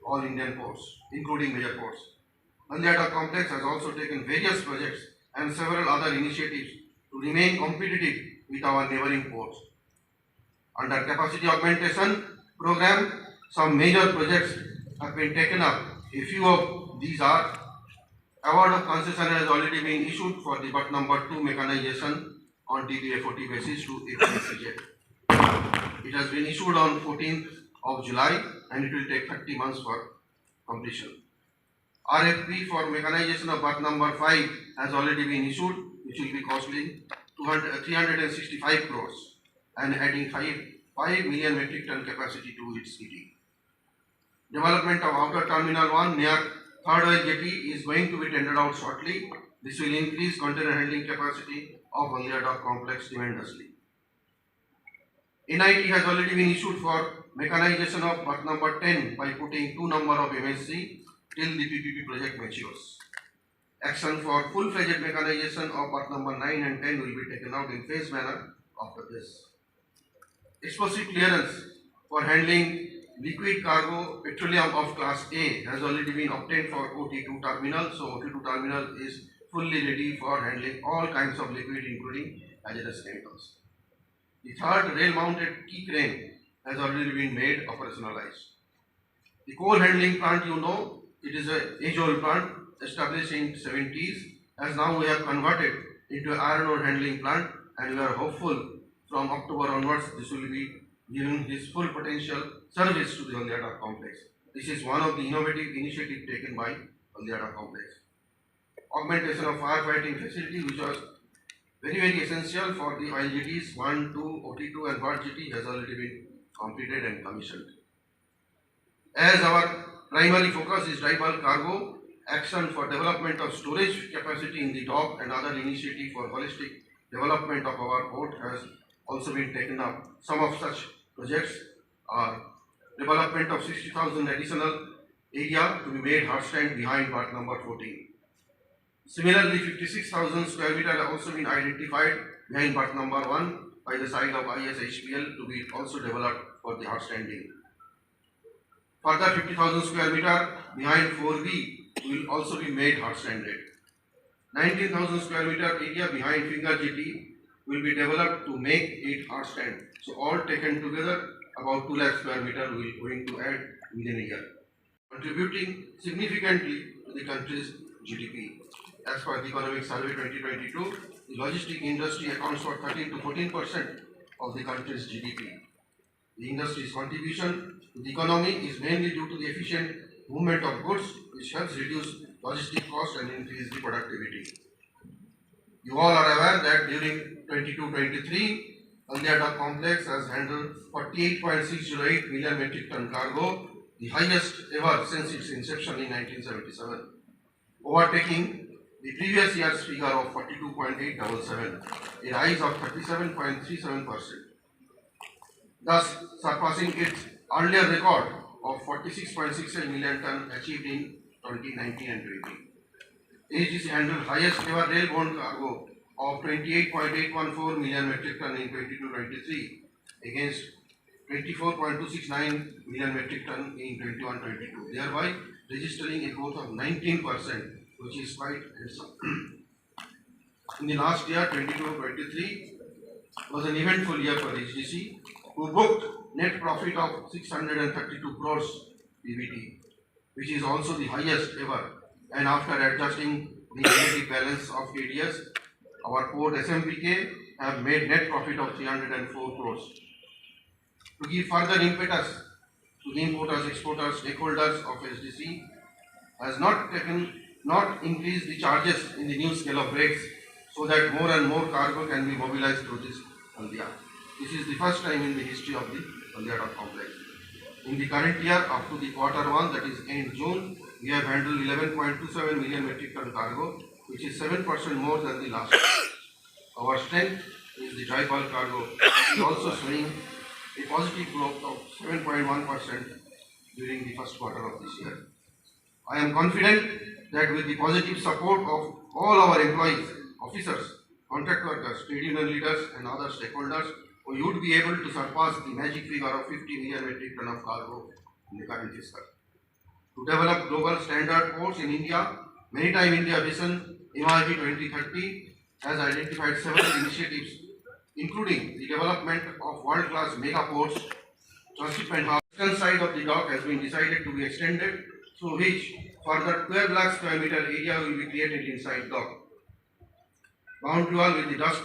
all Indian ports, including major ports. Nandyada complex has also taken various projects and several other initiatives to remain competitive with our neighboring ports. Under capacity augmentation program, some major projects have been taken up. A few of these are: award of concession has already been issued for the berth number 2 mechanization on TBFOT basis to APSCJ. It has been issued on 14th of July and it will take 30 months for completion. RFP for mechanization of berth number 5 has already been issued, which will be costing 365 crores and adding 5 million metric ton capacity to its city. Development of outer terminal 1 near Third Oil Jetty is going to be tendered out shortly. This will increase container handling capacity of Haldia Dock complex tremendously. NIT has already been issued for mechanization of berth number 10 by putting 2 number of MSC till the PPP project matures. Action for full-fledged mechanization of berth number 9 and 10 will be taken out in phased manner after this. Explosive clearance for handling liquid cargo petroleum of class A has already been obtained for OT2 terminal. So OT2 terminal is fully ready for handling all kinds of liquid including hazardous chemicals. The third rail-mounted key crane has already been made operationalized. The coal handling plant, it is a age-old plant established in 70s, as now we have converted into an iron ore handling plant, and we are hopeful from October onwards this will be giving his full potential service to the Haldia Dock complex. This is one of the innovative initiatives taken by Haldia Dock complex. Augmentation of firefighting facility, which was very essential for the oil jetties 1, 2, OT2 and berth jetty, has already been completed and commissioned. As our primary focus is dry bulk cargo, action for development of storage capacity in the dock and other initiative for holistic development of our port has also been taken up. Some of such projects are development of 60,000 additional area to be made hard stand behind berth number 14. Similarly, 56,000 square meter have also been identified behind berth number 1 by the side of ISHPL to be also developed for the hard standing. Further 50,000 square meter behind 4B will also be made hard standed. 19,000 square meter area behind finger jetty will be developed to make it hard stand. So all taken together, about 2 lakh square meter we are going to add within a year, contributing significantly to the country's GDP. As per the Economic Survey 2022, the logistic industry accounts for 13 to 14% of the country's GDP. The industry's contribution to the economy is mainly due to the efficient movement of goods, which helps reduce logistic costs and increase the productivity. You all are aware that during 22-23, Haldia Dock complex has handled 48.608 million metric ton cargo, the highest ever since its inception in 1977, overtaking the previous year's figure of 42.877, a rise of 37.37%, thus surpassing its earlier record of 46.68 million ton achieved in 2019 and 20. AGC handled highest ever rail-borne cargo of 28.814 million metric ton in 22-23 against 24.269 million metric ton in 21-22, thereby registering a growth of 19%, which is quite handsome. In the last year, 22-23 was an eventful year for HDC, who booked net profit of 632 crores PBT, which is also the highest ever. And after adjusting the negative balance of KDS, our port SMPK have made net profit of 304 crores. To give further impetus to the importers, exporters, stakeholders of HDC, has not increased the charges in the new scale of rates so that more and more cargo can be mobilized through this Haldia. This is the first time in the history of the Haldia Dock complex. In the current year, up to the Q1, that is end June, we have handled 11.27 million metric ton cargo, which is 7% more than the last year. Our strength is the dry bulk cargo, which is also showing a positive growth of 7.1% during the first quarter of this year. I am confident that with the positive support of all our employees, officers, contract workers, trade union leaders and other stakeholders, we would be able to surpass the magic figure of 50 million metric ton of cargo in the current fiscal. To develop global standard ports in India, Maritime India Vision MIV 2030 has identified several initiatives, including the development of world-class mega ports. Transshipment hub. The western side of the dock has been decided to be extended, through which further 12 lakh square meter area will be created inside dock. Boundary wall with the dust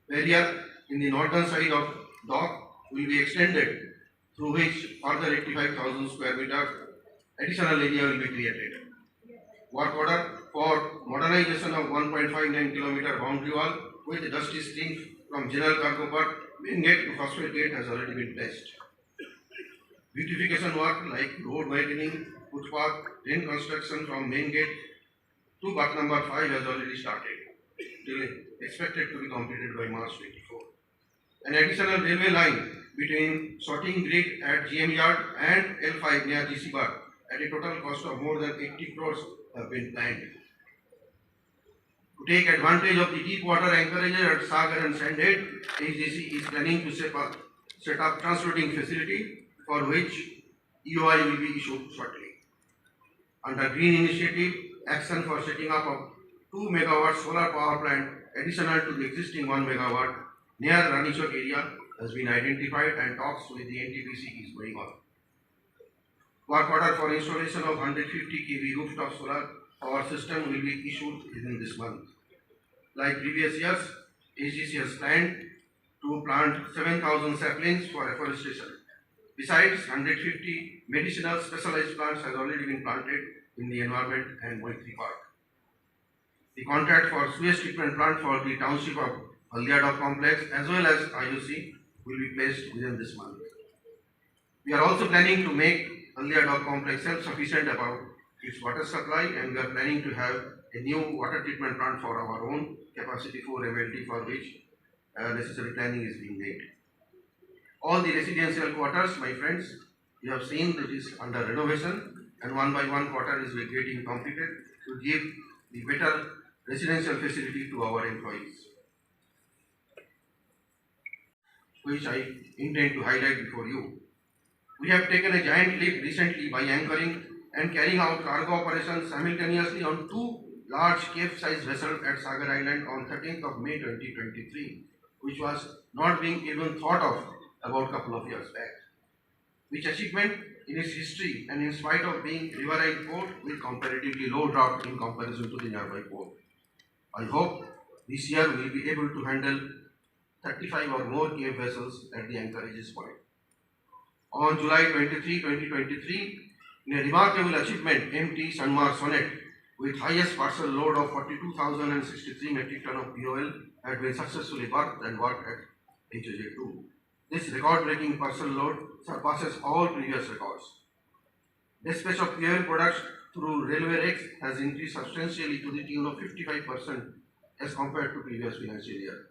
barrier in the northern side of dock will be extended, through which further 85,000 square meter additional area will be created. Work order for modernization of 1.59 kilometer boundary wall with dusty stream from general cargo berth, main gate to phosphate gate has already been placed. Beautification work like road widening, footpath, drain construction from main gate to berth number 5 has already started, expected to be completed by March 24. An additional railway line between sorting grid at GM Yard and L5 near GC berth at a total cost of more than 80 crores have been planned. To take advantage of the deep water anchorages at Sagar and Sandhead, HDC is planning to set up transloading facility for which EOI will be issued shortly. Under Green Initiative, action for setting up of 2 megawatt solar power plant additional to the existing 1 megawatt near Ranichok area has been identified and talks with the NTPC is going on. Work order for installation of 150 kV rooftop solar power system will be issued within this month. Like previous years, HDC has planned to plant 7,000 saplings for afforestation. Besides, 150 medicinal specialized plants has already been planted in the environment and Moitri Park. The contract for sewage treatment plant for the township of Haldia Dock complex as well as IOC will be placed within this month. We are also planning to make Haldia Dock complex self-sufficient about its water supply, and we are planning to have a new water treatment plant for our own capacity 4 MLT, for which necessary planning is being made. All the residential quarters, my friends, you have seen that is under renovation, and one by one quarter is getting completed to give the better residential facility to our employees, which I intend to highlight before you. We have taken a giant leap recently by anchoring and carrying out cargo operations simultaneously on 2 large Cape-sized vessels at Sagar Island on 13th of May 2023, which was not being even thought of about a couple of years back. Which achievement in its history, and in spite of being riverine port with comparatively low draft in comparison to the nearby port. I hope this year we will be able to handle 35 or more Cape vessels at the anchorages point. On July 23, 2023, in a remarkable achievement, MT Sanmar Sonnet with highest parcel load of 42,063 metric ton of POL had been successfully berthed and worked at HOJ2. This record-breaking parcel load surpasses all previous records. Dispatch of POL products through railway rakes has increased substantially to the tune of 55% as compared to previous financial year.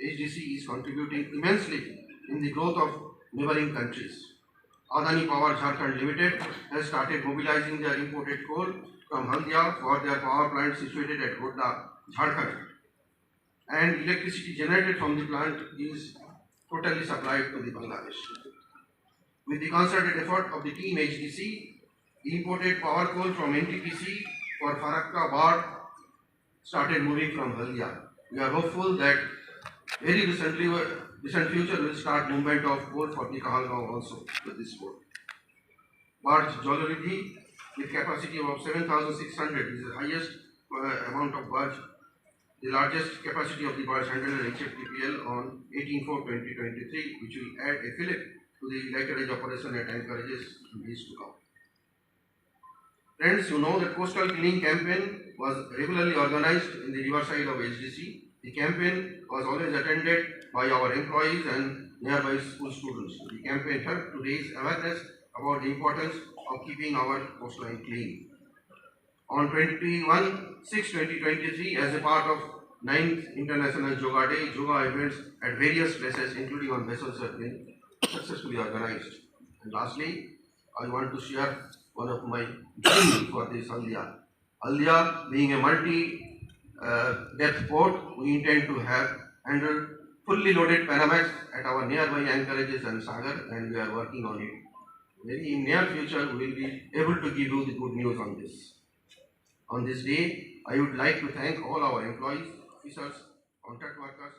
HDC is contributing immensely in the growth of neighboring countries. Adani Power Jharkhand Limited has started mobilizing their imported coal from Haldia for their power plant situated at Godda, Jharkhand, and electricity generated from the plant is totally supplied to the Bangladesh. With the concerted effort of the team HDC, imported power coal from NTPC for Farakka Bar started moving from Haldia. We are hopeful that very recent future will start movement of coal for the Kahalgaon also with this port. Barge Joloridi with capacity of 7,600 is the highest amount of barge. The largest capacity of the barge handled at HFTPL on 18/4/2023, which will add a fillip to the lighterage operation at anchorages in days to come. Friends, you know that coastal cleaning campaign was regularly organized in the riverside of HDC. The campaign was always attended by our employees and nearby school students. The campaign helped to raise awareness about the importance of keeping our coastline clean. On 21/6/2023, as a part of 9th International Yoga Day, yoga events at various places, including on vessels, have been successfully organized. And lastly, I want to share one of my dreams for this Haldia. Haldia being a multi-depth port, we intend to have handled fully loaded Panamax at our nearby anchorages and Sagar, and we are working on it. very in near future we will be able to give you the good news on this. On this day, I would like to thank all our employees, officers, contract workers,